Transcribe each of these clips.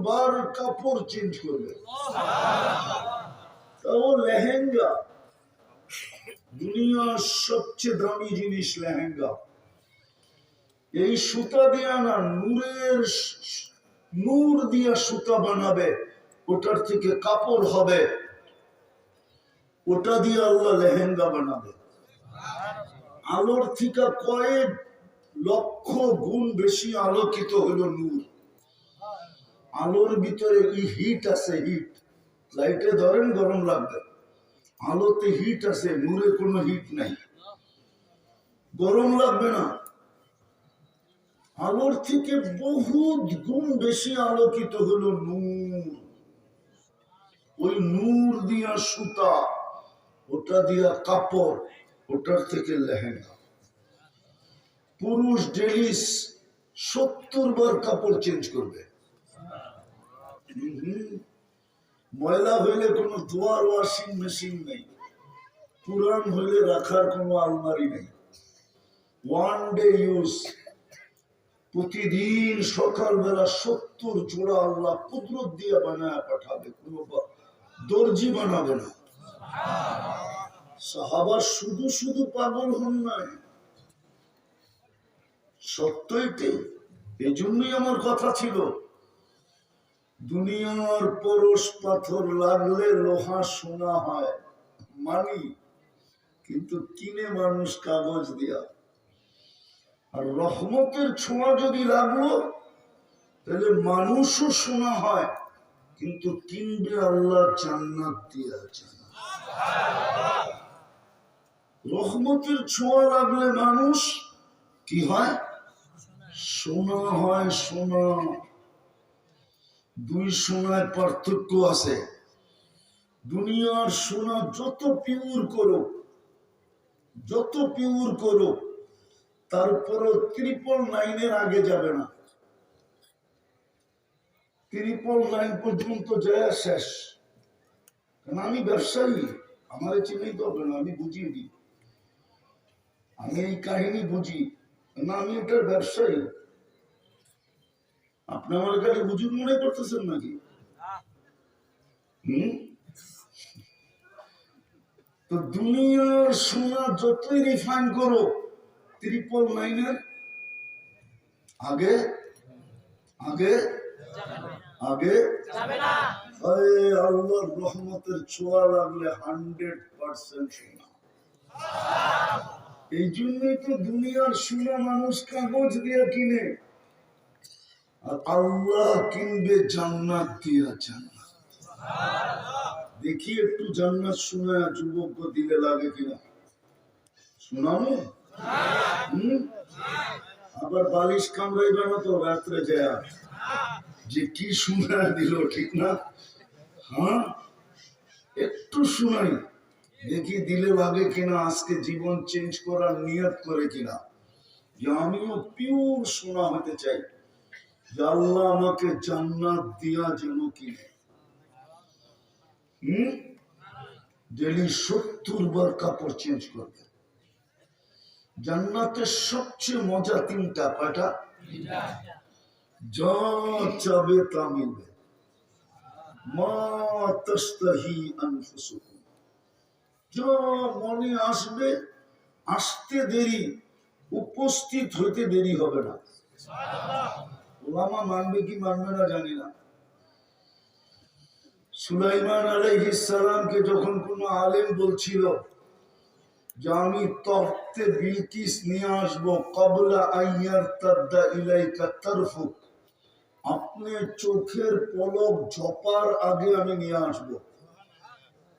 বার কাপড় চেঞ্জ করবে, তাও লেহেঙ্গা। দুনিয়ার সবচেয়ে দামি জিনিস লেহেঙ্গা। এই সুতা দিয়া না, নূর দিয়া সুতা বানাবে, ওটার থেকে কাপড় হবে, ওটা দিয়ে আল্লাহ লেহেঙ্গা বানাবে। আলোর থেকে কয়েক লক্ষ গুণ বেশি আলোকিত হলো নূর। আলোর ভিতরে হিট আছে, হিট। লাইটে ধরেন গরম লাগবে, আলোতে হিট আছে, নূরে কোনো হিট নাই, গরম লাগবে না। আলোর থেকে বহুত গুণ বেশি আলোকিত হলো নূর। ওই নূর দিয়া সুতা, ওটা দিয়া কাপড়, ওটার থেকে লেহেঙ্গা। পুরুষ ডেলি 70 বার কাপড় চেঞ্জ করবে। ময়লা হইলে কোনো ধোয়ার ওয়াশিং মেশিন নেই, পুরান হইলে রাখার কোনো আলমারি নেই। One day use. প্রতিদিন সকালবেলা 70 জোড়া আল্লাহ কুদরত দিয়ে বানায় পাঠাবে, কোনো দর্জি বানাবে না। সাহাবা শুধু শুধু পাগল হন নাই, সত্যই। এই জন্যই আমার কথা ছিল, দুনিয়ার পরশ পাথর লাগলে লোহা সোনা হয়, মানি, কিন্তু কিনে মানুষ কাগজ দিয়া। আর রহমতের ছোঁয়া যদি লাগলো, তাহলে মানুষও সোনা হয়, কিন্তু কিনবে আল্লাহ জান্নাত দিয়া। রহমতের ছোঁয়া লাগলে মানুষ কি হয়? সোনা হয়, সোনা। দুই সোনায় পার্থক্য আছে। দুনিয়ার সোনা যত পিওর করো, যত পিওর করো, তারপরও 999 আগে যাবে না। 999 পর্যন্ত যায় শেষ। কারণ আমি ব্যবসায়ী, আমার চিনেই তো হবে না, আমি বুঝিয়ে দিই, আমি এই কাহিনী বুঝি না, আমি এটার ব্যবসায়ী। আপনি আমার কাছে বুঝুন মনে করতেছেন নাকি? তো দুনিয়ার সোনা যতই রিফাইন করো, 999 আগে আগে আগে আল্লাহর রহমতের ছোঁয়া লাগলে 100% সোনা। এই জন্যই তো দুনিয়ার সোনা মানুষ কাগজ দিয়ে কিনে, আর আল্লাহ কিনবে জান্নাত দিয়া। জান্নাত দেখি একটু জান্নাত শোনা যুবক দিলে লাগে কিনা, শোনানো। আবার বালিশ কামড়াইবে না তো রাত্রে যায়, যে কি শোনা দিল, ঠিক না? হ্যাঁ, একটু শোনাই, দেখি দিলে লাগে কিনা, আজকে জীবন চেঞ্জ করার নিয়ত করে কিনা, যে আমিও পিওর সোনা হতে চাই, যে আল্লাহ আমাকে জান্নাত দিয়া যেন কিনে। ডেলি 70 বার কাপড় চেঞ্জ করবে। জান্নাতের সবচেয়ে মজা 3টা। কয়টা? যা চাবে তা মিলবে। মা তাস্তাহি আনফুসুকুম, যা মনে আসবে, আসতে দেরি, উপস্থিত হইতে দেরি হবে না। ওলামা মানবে কি মানবে না জানি না। সুলাইমান আলাইহিস সালামকে যখন কোন আলেম বলছিল যে আমি তখতে বিলকিস নিয়ে আসবো, ক্বাবলা আইয়ারতাদ্দা ইলাইকা তারফুক, আপনি চোখের পলক ঝপার আগে আমি নিয়ে আসবো।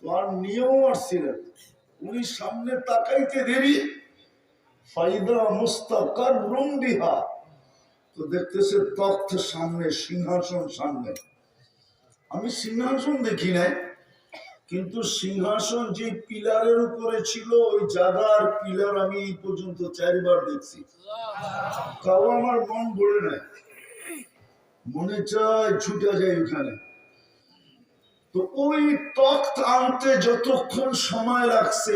তো আর নিয়েও আসছিলেন, উনি সামনে তাকাইতে দেরি, ফাইদা মুস্তাকাররুম বিহা, তো দেখতেছে তখ্ত সামনে, সিংহাসন সামনে। আমি সিংহাসন দেখি নাই, কিন্তু সিংহাসন যে পিলারের উপরে ছিল, ওই জায়গার পিলার আমি এই পর্যন্ত 4 বার দেখছি, তাও আমার মন ভরে নাই, মনে চায় ছুটে যায় ওখানে। তো ওই তখ্ত আনতে যতক্ষণ সময় লাগছে,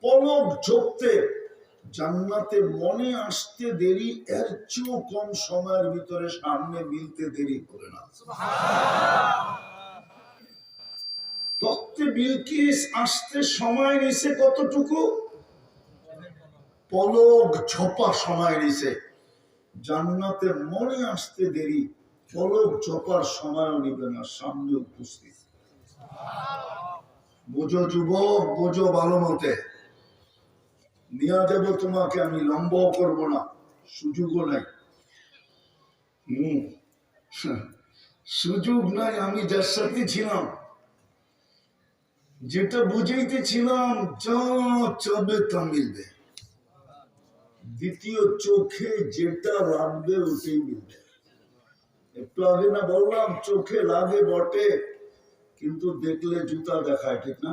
পলক ঝপতে জান্নাতে মনে আসতে দেরি, এর চেয়েও কম সময়ের ভিতরে সামনে মিলতে দেরি করে না। তক্তে বিলকিস আসতে সময় নিছে কতটুকু? পলক ঝোপা সময় নিছে। জান্নাতে মনে আসতে দেরি, পলক ঝোপার সময়ও নিবে না, সামনে উপস্থিত। বোঝো যুবক, বোঝো ভালো মতে। নিয়ে দেব তোমাকে, আমি লম্বাও করবো না, সুযোগও নাই। সুযোগ নাই। আমি যার সাথে ছিলাম, যেটা বুঝাইতেছিলাম, যা চাবে তা মিলবে। দ্বিতীয় চোখে যেটা লাগবে ওটাই মিলবে। একটু আগে না বললাম, চোখে লাগে বটে, কিন্তু দেখলে জুতা দেখায়, ঠিক না?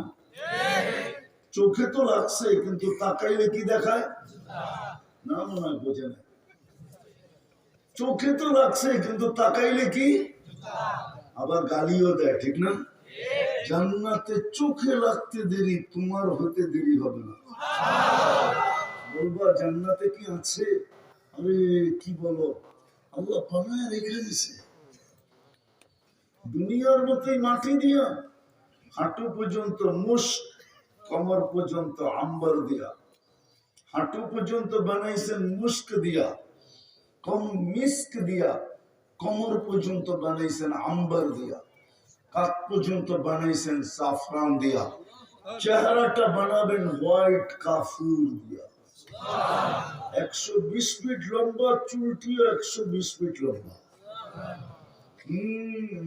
চোখে তো লাগছে, কিন্তু তাকাইলে কি দেখায়? না মনে হয় বোঝে না। চোখে তো লাগছে, কিন্তু তাকাইলে কি? আবার গালিও দেয়, ঠিক না? জান্নাতে চোখে লাগতে দেরি, তোমার হতে দেরি হবে না। বলবা জান্নাতে কি আছে? আরে কি বলো, আল্লাহ বানায় রেখে দিছে দুনিয়ার মতোই মাটি দিয়া, হাঁটু পর্যন্ত মুস্ক, কমর পর্যন্ত আম্বার দিয়া। হাঁটু পর্যন্ত বানাইছেন মুস্ক দিয়া, কম মিস্ক দিয়া। কমর পর্যন্ত বানাইছেন আম্বার দিয়া, কাক পর্যন্ত বানাইছেন সাফরান দিয়া। চেহারাটা বানাবেন হোয়াইট কাফুর দিয়া। 120 ফিট লম্বা, চুলটিও 120 ফিট লম্বা।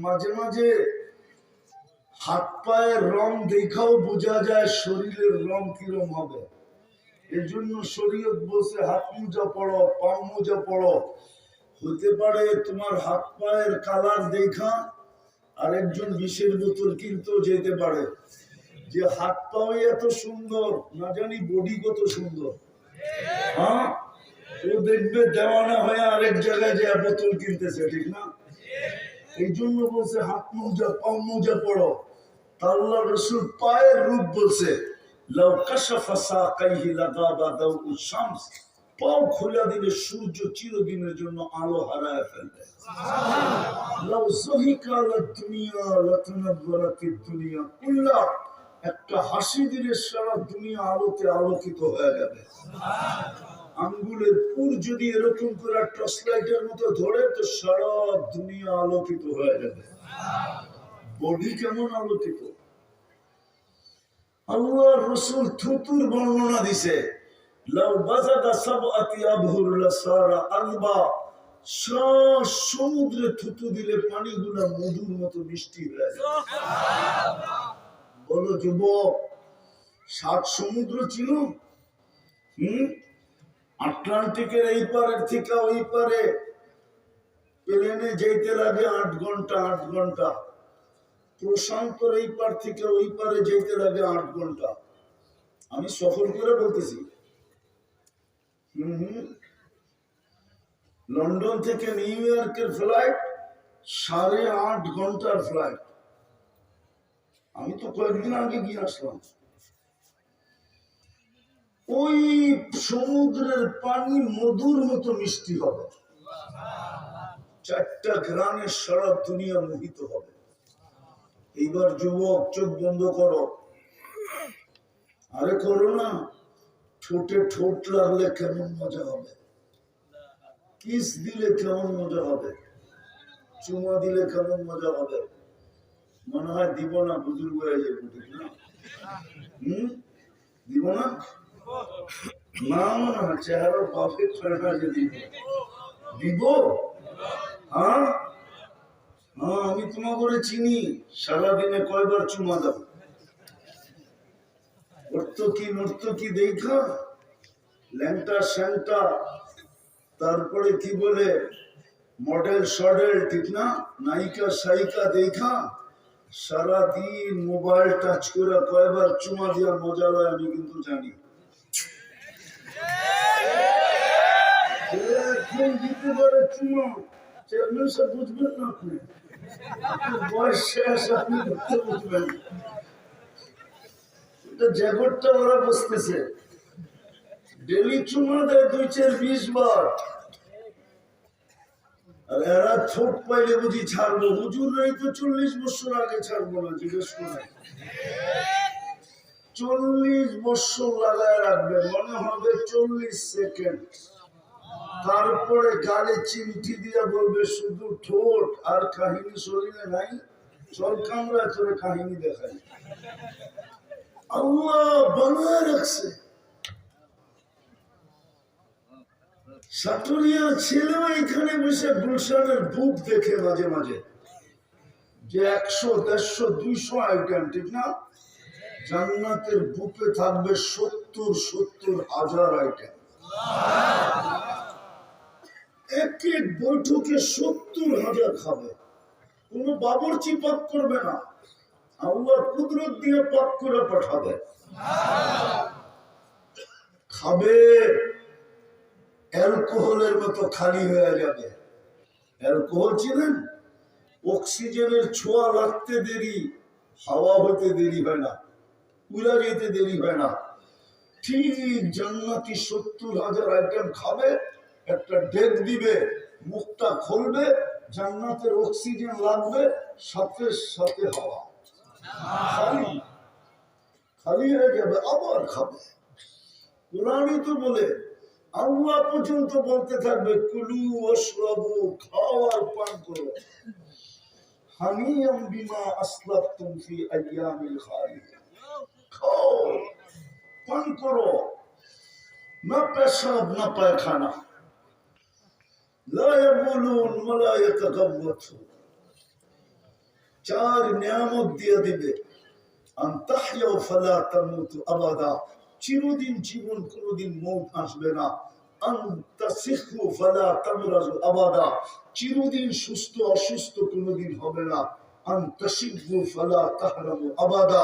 মাঝে মাঝে হাত পায়ের রং দেখাও বোঝা যায় শরীরের রং কিরম হবে। এর জন্য শরীয়ত বলছে হাত মোজা পড়ো, পা মোজা পড়ো। হতে পারে তোমার হাত পায়ের কালার দেখা আরেকজন বিষের বোতল কিনতেও যেতে পারে, যে হাত পাও এত সুন্দর, না জানি বডি কত সুন্দর। হ্যাঁ, ও দেখবে দেওয়ানা হয়ে আরেক জায়গায় যে বোতল কিনতেছে, ঠিক না? এই জন্য বলছে হাত মোজা, পা মোজা পড়ো। আল্লাহ রসুল পায়ের রূপ বলছে, লাউ কাশাফা সাকাইহি লাগাবা দাউ শামস, পাও খোলা দিলে সূর্য চিরদিনের জন্য আলো হারায় ফেলবে। লাউ যহিকা লাদ-দুনিয়া লাতানাওয়ারাতিদ দুনিয়া কুল্লা, একটা হাসি দিলে সারা দুনিয়া আলোতে আলোকিত হয়ে যাবে। আঙ্গুলের পুর যদি এরকম করে টর্চ লাইটের মতো ধরে, তো সারা দুনিয়া আলোকিত হয়ে যাবে। বডি কেমন আলোকিত! আল্লাহ রসুল থুতুর বর্ণনা দিছে, লাউ বাযাদা সাবআতি আবহুর লাসারা আলবা, সমুদ্রে থুতু দিলে পানিগুলা মধুর মতো মিষ্টি হয়ে যায়। বলো যুবক, 7 সমুদ্র ছিল। আটলান্টিকের এই পারের থেকে ওই পারে প্লেনে যেতে লাগে 8 ঘন্টা, 8 ঘন্টা। প্রশান্তর এই পার থেকে ওই পারে যেতে লাগে 8 ঘন্টা। আমি সফর করে বলতেছি। লন্ডন থেকে নিউ ইয়র্কের ফ্লাইট 8.5 ঘন্টার ফ্লাইট। আমি তো কয়েকদিন আগে গিয়ে আসলাম। ওই সমুদ্রের পানি মধুর মতো মিষ্টি হবে। 4টা গ্রামে সারা দুনিয়া মোহিত হবে। এইবার যুবক, চোখ বন্ধ করো। আরে করো না। ঠোঁটে ঠোঁট লাগলে কেমন মজা হবে, কিস দিলে কেমন মজা হবে, চুমা দিলে কেমন মজা হবে। মনে হয় দিব না, বুজুর্গ হয়ে যাবো, ঠিক না? দিব না, না মনে হয় চেহারা বাপে ছড়া যে দিব। হ্যাঁ হ্যাঁ, আমি তোমার করে চিনি। সারাদিনে কয়বার চুমা দাও? নর্তকী দেখা, ল্যাংটা স্যাংটা, তারপরে কি বলে মডেল সডেল, ঠিক না? নায়িকা সাইকা দেখা সারাদিন মোবাইল টাচ করে কয়বার চুমা দিয়া মজা লয় আমি কিন্তু জানি। দিতে পারে চুমা, বুঝবেন না আপনি, বয়স শেষ, আপনি বুঝবেন। জ্যাগরটা ওরা বসতেছে, ডেলি চুমা দেয় 2-4-20 বার। আর এরা ছোট পাইলে বুঝি ছাড়বো, হুজুর নাই তো 40 বছর আগে ছাড়বো না, জিজ্ঞেস করে 40 বছর লাগায় রাখবে, মনে হবে 40 সেকেন্ড। তারপরে গালে চিমটি দিয়ে বলবে শুধু ঠোঁট আর কাহিনী শরীরে নাই, চল কামরা করে কাহিনী দেখাই। আল্লাহ বানায় রাখছে। সাটুরিয়ার ছেলেও এখানে বসে গুলশানের বুক দেখে মাঝে মাঝে যে 100, 150, 200 আইটেম, ঠিক না? জান্নাতের বুকে থাকবে 70 হাজার আইটেম। এক এক বৈঠকে 70,000 খাবে। কোন বাবুর্চি পাক করবে না, আল্লাহ কুদরত দিয়ে পাক করে পাঠাবে। খাবে, অ্যালকোহলের মতো খালি হয়ে যাবে। অ্যালকোহল ছিলেন, অক্সিজেনের ছোঁয়া লাগতে দেরি, হাওয়া হতে দেরি হয় না, উড়া যেতে দেরি হয় না। ঠিক জান্নাতি 70,000 আইটেম খাবে, একটা ডেক দিবে, মুখটা খুলবে, জান্নাতের অক্সিজেন লাগবে, সাথে সাথে হাওয়া খালি খালি হয়ে যাবে, আবার খাবে। কোরআনই তো বলে, আল্লাহ পর্যন্ত বলতে থাকবে কুলু ওয়াশরাবু, খাও আর পান করো, হানিয়াম বিমা আসলাফতুম ফি আইয়ামিল খালিয়া, খাও পান করো, না পেশাব না পায়খানা, লা ইয়াবুলুন ওয়া লা ইয়াতাগাওয়াতুন। 4 নিয়ামত দিয়ে দিবে, আন তাহইয়া ফালা তামুতু আবাদা, চিরদিন জীবন, কোনদিন মৌত আসবে না। আন তাসিহু ফালা তামরাজু আবাদা, চিরদিন সুস্থ অসুস্থ কোনদিন হবে না। আন তাশিবু ফালা তাহরামু আবাদা,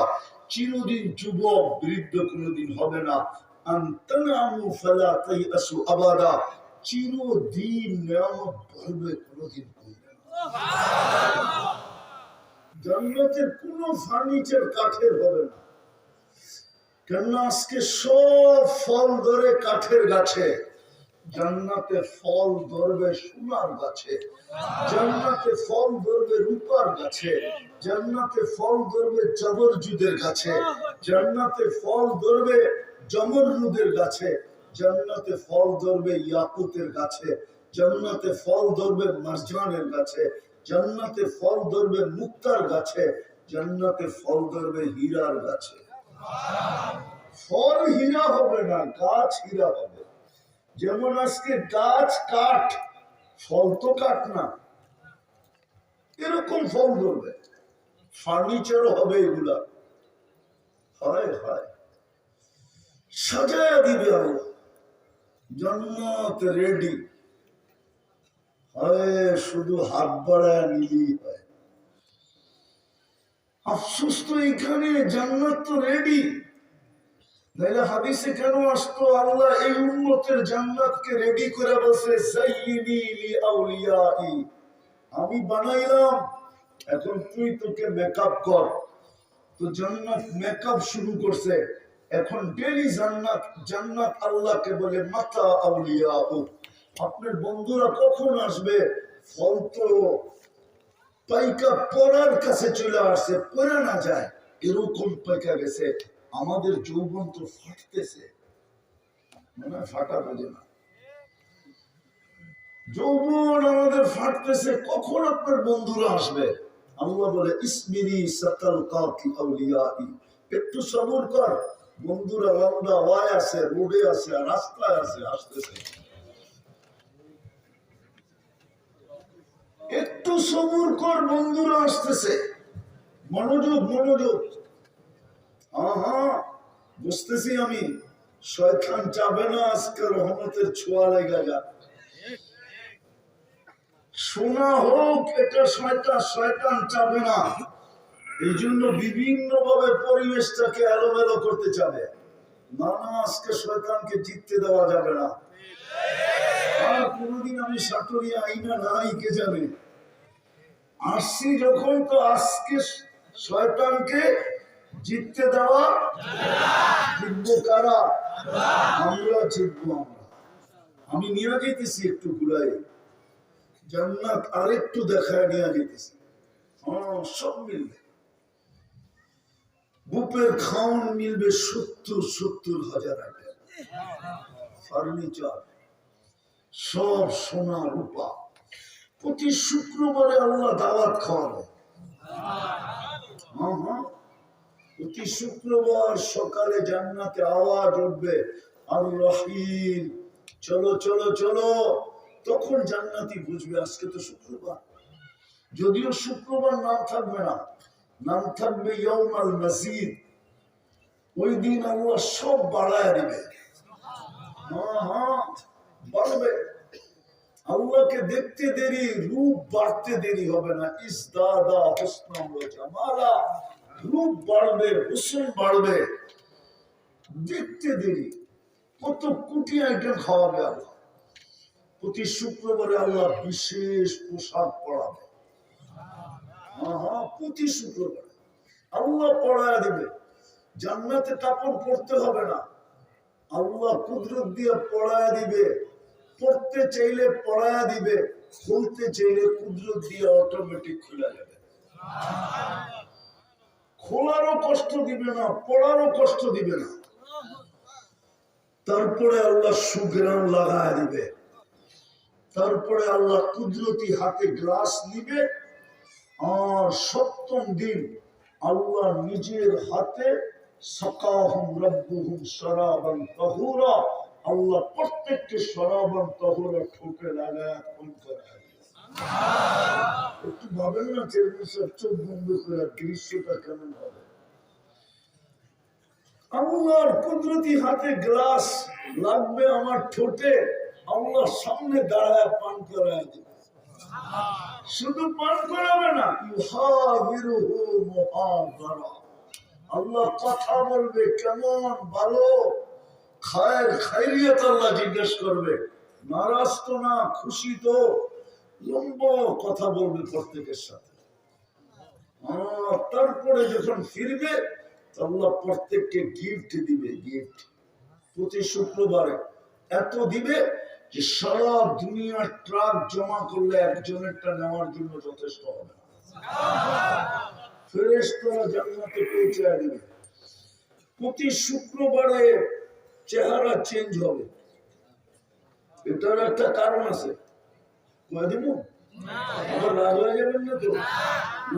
চিরদিন যুবক বৃদ্ধ কোনদিন হবে না। আন তানামু ফালা তাইয়াসু আবাদা, চিরদিন নিয়ামত ভরবে, কোনদিন কমবে না। জান্নাতের কোন ফার্নিচার কাঠের হবে না, কেননা আজকে সব ফল ধরে কাঠের গাছে, জান্নাতে ফল ধরবে সোনার গাছে, জান্নাতে ফল ধরবে রূপার গাছে, জান্নাতে ফল ধরবে জবরজুদের গাছে, জান্নাতে ফল ধরবে জমরুদের গাছে, জান্নাতে ফল ধরবে ইয়াকুতের গাছে, জান্নাতে ফল ধরবে মারজানের গাছে, জান্নাতে ফল ধরবে মুক্তার গাছে, জান্নাতে ফল ধরবে হীরার গাছে। ফল হীরা হবে না, গাছ হীরা হবে। যেমন আজকে গাছ কাঠ, ফল তো কাঠ না, এরকম ফল ধরবে, ফার্নিচারও হবে এগুলা। হয় হয় সাজায়া দিবে আল্লাহ, জান্নাত রেডি হয়, শুধু হাত বাড়ায় নিলেই হয়। আফসোস তো এখানে জান্নাত তো রেডি, নাইলে হাদিসে কেন আসতো আল্লাহ এই উম্মতের জান্নাতকে রেডি করে বলছে যায়্যিনি লিআউলিয়াই, আমি বানাইলাম, এখন তুই তোকে মেকআপ কর। তো জান্নাত মেকআপ শুরু করছে, এখন ডেলি জান্নাত জান্নাত আল্লাহকে বলে মাতা আউলিয়াউ, আপনার বন্ধুরা কখন আসবে? ফল তো পাইকা পরার কাছে চলে আসছে, পরে না যায় এরকম পাইকা গেছে। আমাদের যৌবন তো ফাটতেছে, মানে ফাটা বোঝে না, যৌবন আমাদের ফাটতেছে, কখন আপনার বন্ধুরা আসবে? আল্লাহ বলে ইসমিনি সাকাল কাকি আউলিয়াই, একটু সবর কর, বন্ধুরা লম্বা ওয়াই আছে, রোডে আছে, রাস্তায় আছে, আসতেছে, একটু সবর কর, বন্ধুরা আসতেছে। মনোযোগ মনোযোগ। হ্যাঁ বুঝতেছি আমি, শয়তান চাবে না আজকে রহমতের ছোঁয়া লেগে যাক, শোনা হোক, এটা শয়তান চাবে না, এই জন্য বিভিন্ন ভাবে পরিবেশটাকে এলোমেলো করতে চাবে না। আজকে শয়তানকে জিততে দেওয়া যাবে না। আর কোনদিন আমি সাটুরিয়া আইনা নাই কে জানে, আসছি যখন, তো আজকে শয়তানকে জিততে দেওয়া, জিতবো কারা? আমরা জিতবো। আমি নিয়ে যেতেছি একটু ঘুরাই, জান্নাত আরেকটু দেখায় নিয়ে যেতেছি। সব মিলবে, বুপের খাউন মিলবে 70,000 আইটেম, ফার্নিচার, সব সোনা রূপা। প্রতি শুক্রবারে আল্লাহ দাওয়াত খাওয়াবে। প্রতি শুক্রবার সকালে জান্নাতে আওয়াজ উঠবে, আর রহিম চলো চলো চলো। তখন জান্নাতি বুঝবে আজকে তো শুক্রবার। যদিও শুক্রবার নাম থাকবে না, নাম থাকবে ইয়াউমাল মাসিদ। ওই দিন আল্লাহ সব বাড়ায় দিবে। বাড়বে। আল্লাহকে দেখতে দেরি, রূপ বাড়তে দেরি হবে না। ইসদাদা হুসনাম ওয়া জামালা, রূপ বাড়বে, হুসন বাড়বে, দেখতে দেরি। কত কোটি আইটেম খাওয়াবে আল্লাহ। প্রতি শুক্রবারে আল্লাহ বিশেষ পোশাক পরাবে। প্রতি শুক্রবারে আল্লাহ পড়ায় দিবে। জান্নাতে কাপড় পরতে হবে না, আল্লাহ কুদরত দিয়ে পড়ায় দিবে। পড়তে চাইলে পড়ায় দিবে, খুলতে চাইলে কুদরত দিয়ে অটোমেটিক খুলে যাবে। খোলারও কষ্ট দিবে না, পড়ারও কষ্ট দিবে না। তারপরে আল্লাহ সুঘ্রাণ লাগায় দিবে। তারপরে আল্লাহ কুদরতি হাতে গ্লাস নিবে, আর সপ্তম দিন আল্লাহ নিজের হাতে সাকাহুম রাব্বুহুম শরাবান তাহুরা, আল্লাহ প্রত্যেককে শরাবান তাহুরা ঠোঁটে লাগায় পান করায়। একটু ভাবেন না, চেয়ারম্যান সাহেব চোখ বন্ধ করে দৃশ্যটা কেমন হবে। আল্লাহর কুদরতি হাতে গ্লাস লাগবে আমার ঠোঁটে, আল্লাহ সামনে দাঁড়ায় পান করায় দিবে। শুধু পান করাবে না, ইউহাবিরুহু মুহাদারা, আল্লাহ কথা বলবে, কেমন ভালো খায়ের খাইরিয়ত আল্লাহ জিজ্ঞেস করবে। নারাজ তো না, খুশি তো, লম্বা কথা বলবে প্রত্যেকের সাথে। তারপরে যখন ফিরবে আল্লাহ প্রত্যেককে গিফট দিবে। গিফট প্রতি শুক্রবারে এত দিবে যে সারা দুনিয়ার ট্রাক জমা করলে একজনেরটা নেওয়ার জন্য যথেষ্ট হবে না। ফেরেশতারা জান্নাতে পৌঁছে দিবে। প্রতি শুক্রবারে চেহারা চেঞ্জ হবে। এটার একটা কারণ আছে, কয়ে দিব আবার রাগ হয়ে যাবেন না তো?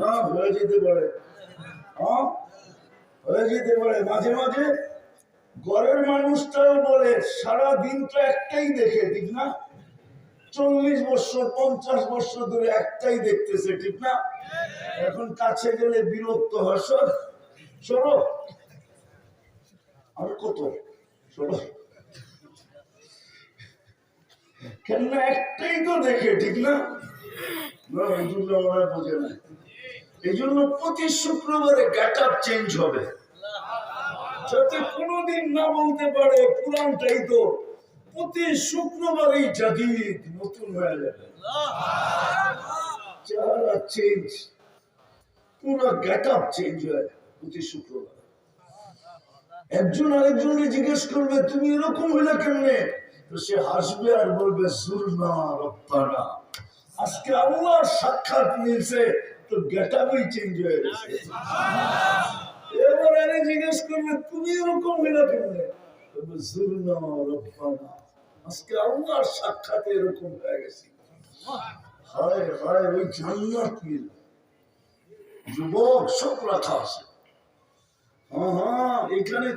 না, হয়ে যেতে পারে। হয়ে যেতে পারে মাঝে মাঝে। ঘরের মানুষটাও বলে সারা দিন তো একটাই দেখে, ঠিক না? 40 বছর 50 বছর ধরে একটাই দেখতেছে, ঠিক না? এখন কাছে গেলে বিরক্ত হয়। সরো আর কত সরো, কেন একটাই তো দেখে, ঠিক না? বোঝে না। এই জন্য প্রতি শুক্রবারে গেট আপ চেঞ্জ হবে, যাতে কোনোদিন না বলতে পারে পুরানটাই তো। প্রতি শুক্রবারই জাদিদ, নতুন হয়ে যাবে, চেহারা চেঞ্জ, পুরো গেট আপ চেঞ্জ হয় প্রতি শুক্রবার। একজন আরেকজনকে জিজ্ঞেস করবে তুমি এরকম হইলে কেমনে, তো সে হাসবে আর বলবে জুরনা রব্বানা, আজকে আল্লাহর সাক্ষাৎ মিলছে, তো গেট আপই চেঞ্জ হয়ে গেছে। এবার আরে জিজ্ঞেস করবে তুমি এরকম হইলে কেমনে, জুরনা রব্বানা, আজকে আল্লাহর সাক্ষাতে এরকম হয়ে গেছে। হায় হায়, ওই জান্নাত মিল। যুবক সব রাখা আছে। এখানে